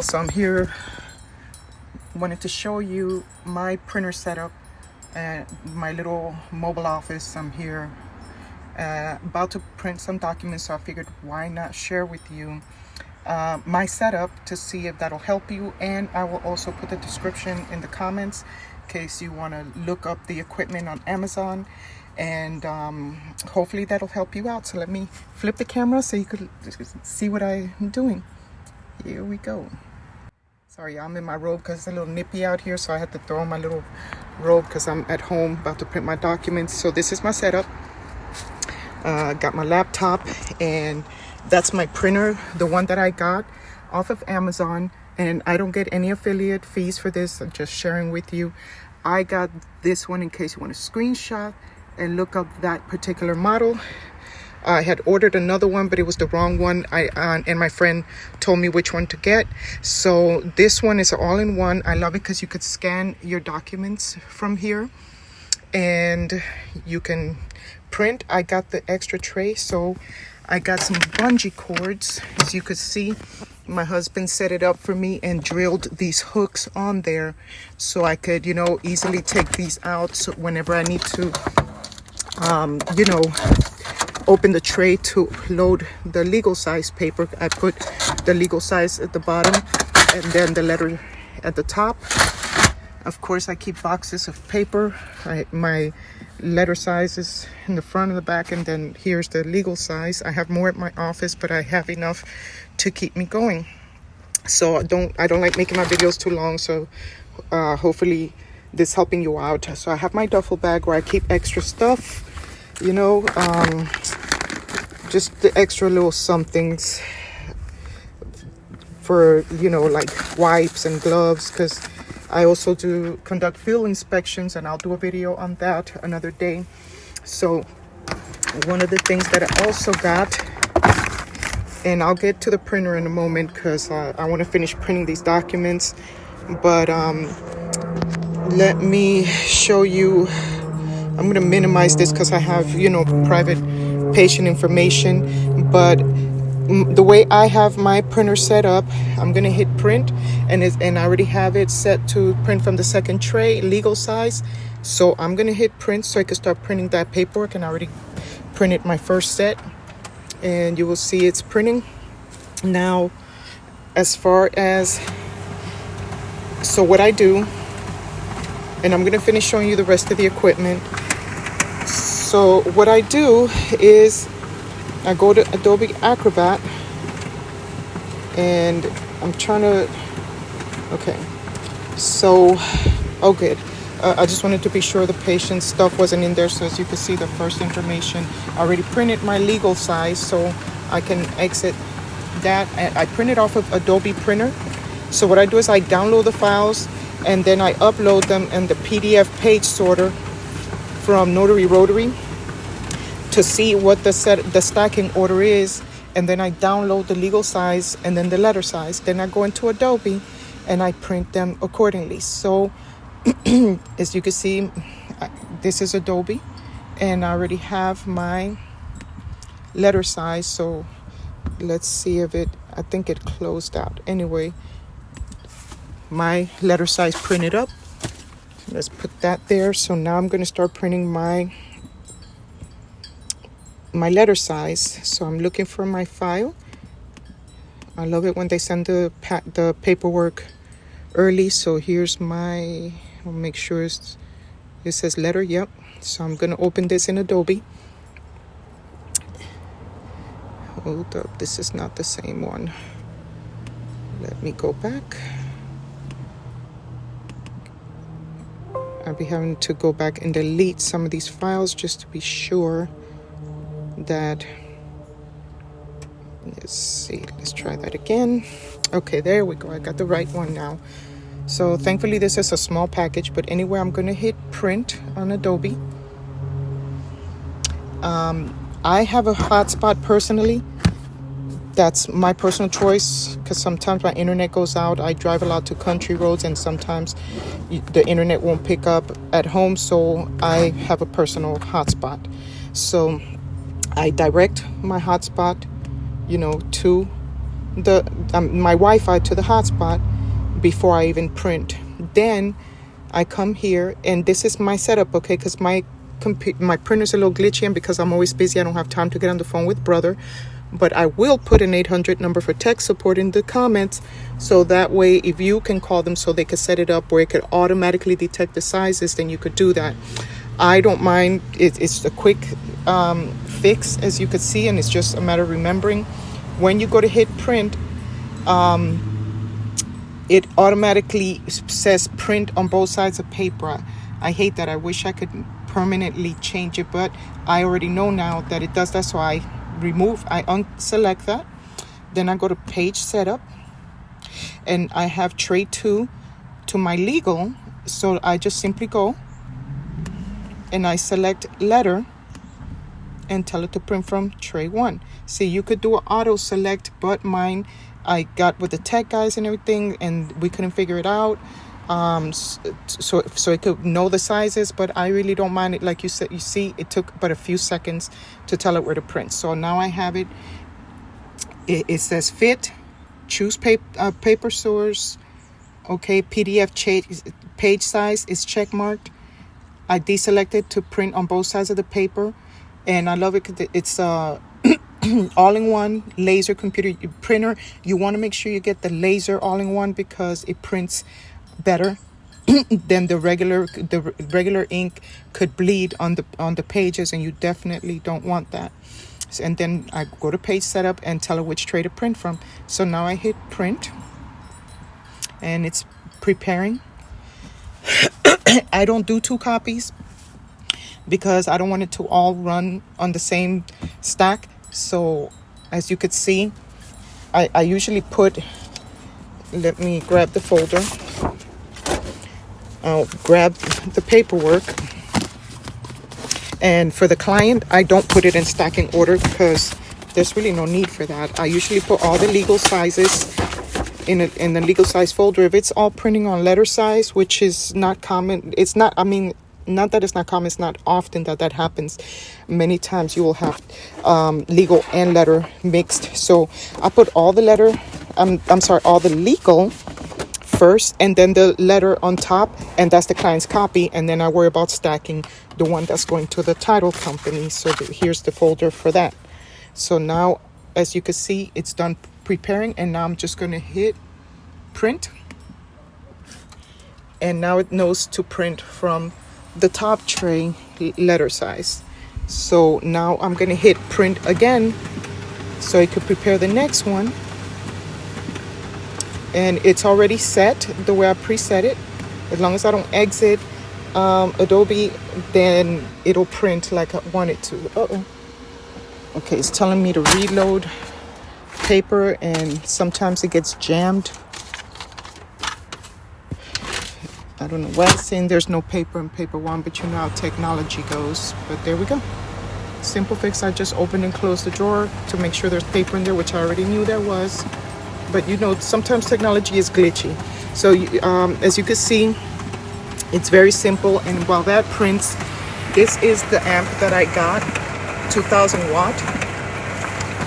So I'm here, wanted to show you my printer setup and my little mobile office. I'm here about to print some documents, so I figured why not share with you my setup to see if that'll help you. And I will also put the description in the comments in case you want to look up the equipment on Amazon, and hopefully that'll help you out. So let me flip the camera so you could see what I'm doing. Here we go. Sorry, I'm in my robe because it's a little nippy out here, so I had to throw on my little robe because I'm at home about to print my documents. So this is my setup. Got my laptop, and that's my printer, the one that I got off of Amazon, and I don't get any affiliate fees for this. I'm just sharing with you. I got this one in case you want to screenshot and look up that particular model. I had ordered another one, but it was the wrong one. And my friend told me which one to get. So this one is all-in-one. I love it because you could scan your documents from here and you can print. I got the extra tray, so I got some bungee cords. As you could see, my husband set it up for me and drilled these hooks on there so I could, easily take these out. So whenever I need to, open the tray to load the legal size paper, I put the legal size at the bottom and then the letter at the top. Of course, I keep boxes of paper. My letter size is in the front and the back, and then here's the legal size. I have more at my office, but I have enough to keep me going. So I don't like making my videos too long, so hopefully this helping you out. So I have my duffel bag where I keep extra stuff, just the extra little somethings for, like wipes and gloves, because I also do conduct field inspections, and I'll do a video on that another day. So one of the things that I also got, and I'll get to the printer in a moment because I want to finish printing these documents, but let me show you. I'm going to minimize this because I have, private patient information, but the way I have my printer set up, I'm going to hit print, and I already have it set to print from the second tray, legal size. So I'm going to hit print so I can start printing that paperwork, and I already printed my first set, and you will see it's printing. Now, as far as, so what I do, and I'm going to finish showing you the rest of the equipment. So what I do is I go to Adobe Acrobat, and I'm trying to, okay, so, oh good. I just wanted to be sure the patient's stuff wasn't in there. So as you can see, the first information, I already printed my legal size, so I can exit that. I printed off of Adobe Printer. So what I do is I download the files, and then I upload them in the PDF page sorter from Notary Rotary to see what the stacking order is, and then I download the legal size and then the letter size. Then I go into Adobe and I print them accordingly. So as you can see, this is Adobe, and I already have my letter size. So let's see if I think it closed out. Anyway, my letter size printed up. Let's put that there. So now I'm going to start printing my letter size. So I'm looking for my file. I love it when they send the paperwork early. So here's I'll make sure it says letter. Yep. So I'm going to open this in Adobe. Hold up, this is not the same one. Let me go back. I'll be having to go back and delete some of these files just to be sure that, let's see, let's try that again. Okay, there we go. I got the right one now. So thankfully this is a small package, but anyway, I'm going to hit print on Adobe. I have a hotspot personally. That's my personal choice, because sometimes my internet goes out. I drive a lot to country roads, and sometimes the internet won't pick up at home, so I have a personal hotspot. So I direct my hotspot, to my Wi-Fi to the hotspot before I even print. Then I come here, and this is my setup, okay? Because my printer's a little glitchy, and because I'm always busy, I don't have time to get on the phone with brother. But I will put an 800 number for tech support in the comments, so that way if you can call them so they could set it up where it could automatically detect the sizes, then you could do that. I don't mind. It's a quick fix, as you could see, and it's just a matter of remembering. When you go to hit print, it automatically says print on both sides of paper. I hate that. I wish I could permanently change it, but I already know now that it does that, so I unselect that. Then I go to page setup, and I have tray 2 to my legal, so I just simply go and I select letter and tell it to print from tray 1. See, you could do an auto select, but mine, I got with the tech guys and everything, and we couldn't figure it out. So it could know the sizes, but I really don't mind it. Like you said, you see, it took but a few seconds to tell it where to print. So now I have it. It says fit, choose paper source, okay, PDF page size is check marked. I deselected to print on both sides of the paper, and I love it. It's all-in-one laser computer printer. You want to make sure you get the laser all-in-one because it prints better than the regular ink could bleed on the pages, and you definitely don't want that. And then I go to page setup and tell it which tray to print from. So now I hit print, and it's preparing. I don't do 2 copies because I don't want it to all run on the same stack. So as you could see, I usually put, let me grab the folder. I'll grab the paperwork. And for the client, I don't put it in stacking order because there's really no need for that. I usually put all the legal sizes in the legal size folder. If it's all printing on letter size, which is not common, it's not, I mean, not that it's not common, it's not often that happens. Many times you will have legal and letter mixed. So I put all the letter, all the legal first, and then the letter on top, and that's the client's copy. And then I worry about stacking the one that's going to the title company. So here's the folder for that. So now, as you can see, it's done preparing, and now I'm just going to hit print, and now it knows to print from the top tray letter size. So now I'm going to hit print again so it could prepare the next one, and it's already set the way I preset it. As long as I don't exit Adobe, then it'll print like I want it to. Okay, it's telling me to reload paper, and sometimes it gets jammed. I don't know why it's saying there's no paper in paper 1, but you know how technology goes. But there we go. Simple fix. I just opened and closed the drawer to make sure there's paper in there, which I already knew there was. But you know, sometimes technology is glitchy. So as you can see, it's very simple. And while that prints, this is the amp that I got, 2000 watt.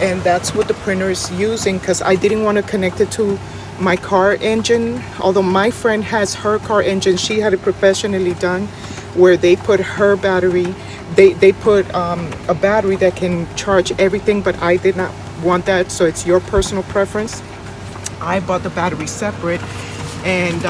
And that's what the printer is using, because I didn't want to connect it to my car engine. Although my friend has her car engine, she had it professionally done where they put her battery, they put a battery that can charge everything, but I did not want that. So it's your personal preference. I bought the battery separate, and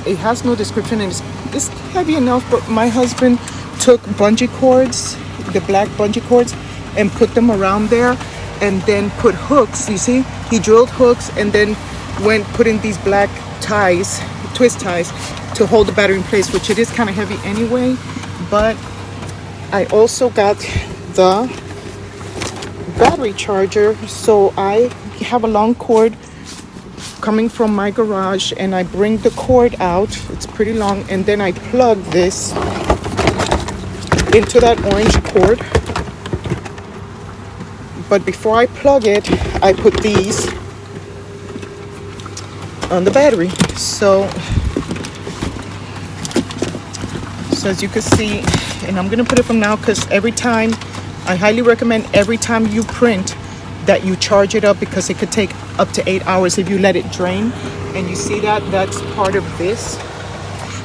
it has no description, and it's heavy enough. But my husband took bungee cords, the black bungee cords, and put them around there, and then put hooks. You see, he drilled hooks and then went putting these black ties, twist ties, to hold the battery in place, which it is kind of heavy anyway. But I also got the battery charger, so I have a long cord coming from my garage, and I bring the cord out. It's pretty long, and then I plug this into that orange cord. But before I plug it, I put these on the battery. So as you can see, and I'm gonna put it from now, because every time, I highly recommend every time you print, that you charge it up, because it could take up to 8 hours if you let it drain. And you see that that's part of this.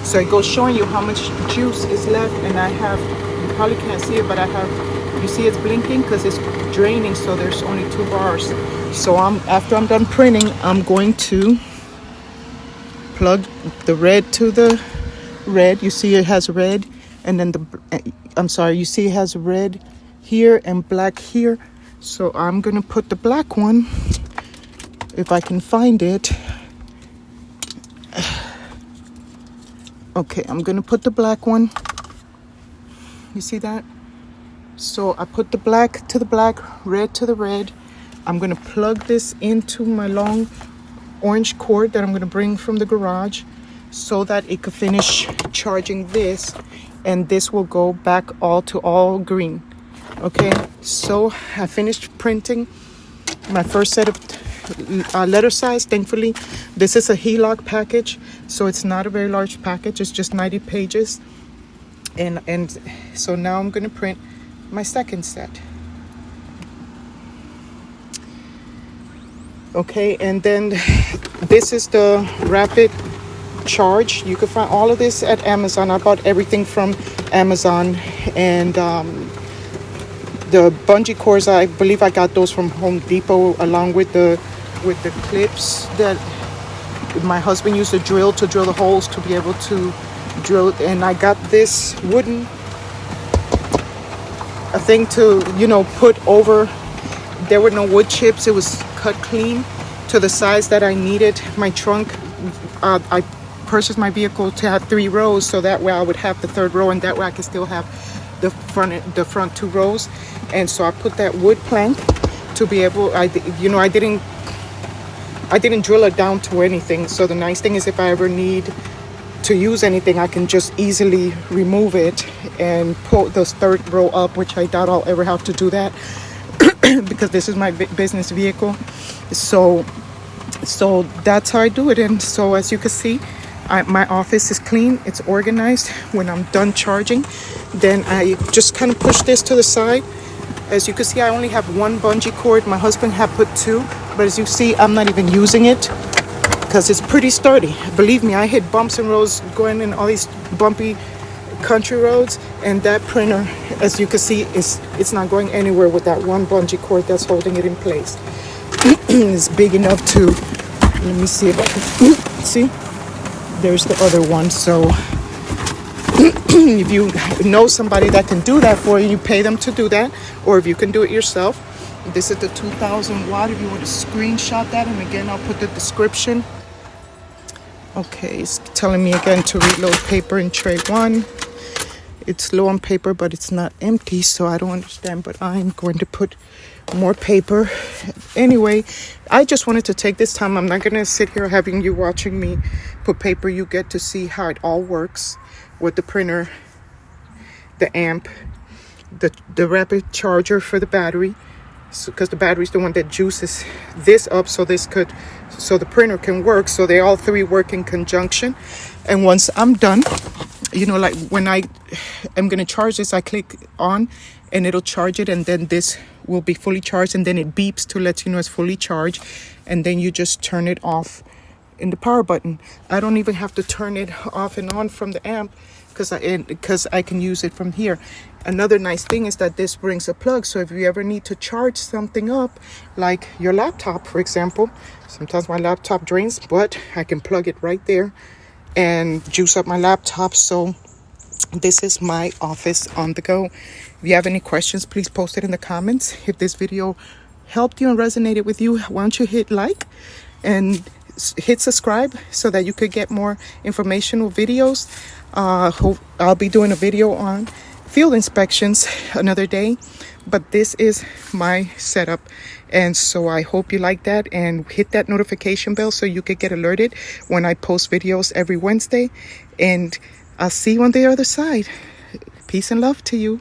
So it goes showing you how much juice is left. And I have, you probably can't see it, but I have, you see it's blinking because it's draining, so there's only 2 bars. So after I'm done printing, I'm going to plug the red to the red. You see it has red, and then you see it has red here and black here. So I'm gonna put the black one, if I can find it. Okay, I'm gonna put the black one. You see that? So I put the black to the black, red to the red. I'm gonna plug this into my long orange cord that I'm gonna bring from the garage, so that it could finish charging this, and this will go back to all green. Okay, so I finished printing my first set of letter size. Thankfully, this is a HELOC package, so it's not a very large package. It's just 90 pages. And so now I'm gonna print my second set. Okay, and then this is the rapid charge. You can find all of this at Amazon. I bought everything from Amazon, and the bungee cords, I believe I got those from Home Depot, along with the clips that my husband used to drill the holes to be able to drill. And I got this wooden thing to, put over. There were no wood chips. It was cut clean to the size that I needed. My trunk, I purchased my vehicle to have 3 rows, so that way I would have the 3rd row, and that way I could still have the front 2 rows. And so I put that wood plank to be able, I didn't drill it down to anything. So the nice thing is, if I ever need to use anything, I can just easily remove it and pull the 3rd row up, which I doubt I'll ever have to do that because this is my business vehicle. So that's how I do it. And so as you can see, my office is clean, it's organized. When I'm done charging, then I just kind of push this to the side. As you can see, I only have 1 bungee cord. My husband had put 2, but as you see, I'm not even using it because it's pretty sturdy. Believe me, I hit bumps and roads going in all these bumpy country roads, and that printer, as you can see, it's not going anywhere with that 1 bungee cord that's holding it in place. It's big enough to, let me see if I can see, there's the other one. So if you know somebody that can do that for you, you pay them to do that, or if you can do it yourself. This is the 2000 watt if you want to screenshot that, and again, I'll put the description. Okay, it's telling me again to reload paper in tray 1. It's low on paper, but it's not empty, so I don't understand, but I'm going to put more paper. Anyway, I just wanted to take this time. I'm not going to sit here having you watching me put paper. You get to see how it all works with the printer, the amp, the rapid charger for the battery, because the battery is the one that juices this up so the printer can work. So they all 3 work in conjunction. And once I'm done, like when I am going to charge this, I click on and it'll charge it, and then this will be fully charged, and then it beeps to let you know it's fully charged, and then you just turn it off in the power button. I don't even have to turn it off and on from the amp because I can use it from here. Another nice thing is that this brings a plug, so if you ever need to charge something up, like your laptop, for example, sometimes my laptop drains, but I can plug it right there and juice up my laptop. So this is my office on the go. If you have any questions, please post it in the comments. If this video helped you and resonated with you, why don't you hit like and hit subscribe so that you could get more informational videos. I'll be doing a video on field inspections another day, but this is my setup, and so I hope you like that, and hit that notification bell so you could get alerted when I post videos every Wednesday. And I'll see you on the other side. Peace and love to you.